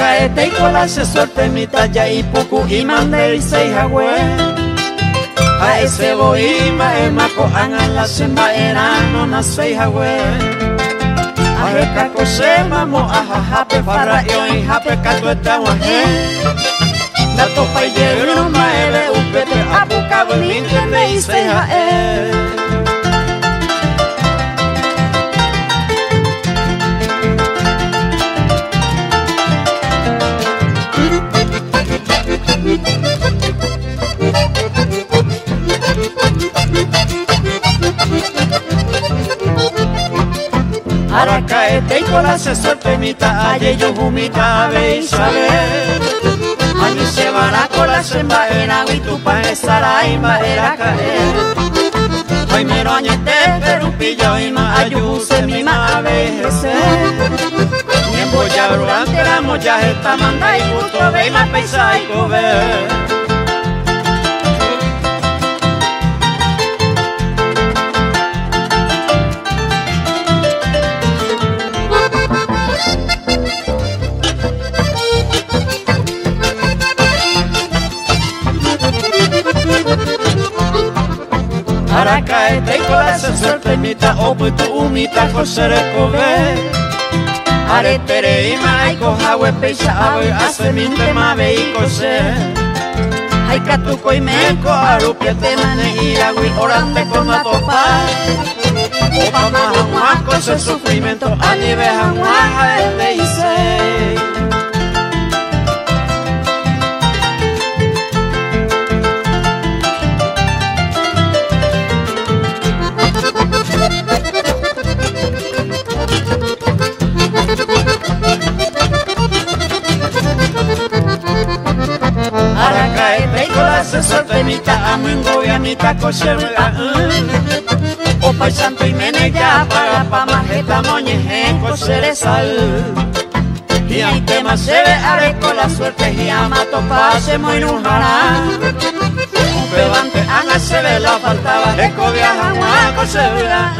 Arakaete y cola se suelte mi talla y puku y mande y se jagüe. A ese boí maemako angala semba erano na se jagüe. Aheka kose mamo ahahape farra yo y hape katueta wahe. Dato pa yero maele upete apuka boninte me y se jae. Arakaete y cola se suelte mita aye yo humita ave y sabe. Ani se van cola se embaera y tu pan estará y maera caer. Hoy mero añete pero pillo y no ayuse mi ave ese. Tiempo ya durante la moya esta manda y gusto ve y más pesa y cover. Arakaete y cola se suelte mita opu tu umita kosere kobe. Aretere y maiko hawe peisa awe ase minte mabe y kose. Haikatuko y meko arupiete mane iragui orante con la topa. Opa maha kose sufrimiento anibe hanwaha ele isei. Arakaete y cola se suelte mita amingo y amita kosherula. Opa y santo y mene ya para pa majeta moñeje kosere sal. Y aunque más se ve areco la suerte y amato pa se moirujara. Un pebante anga se ve la faltaba eco viaja a kosherula.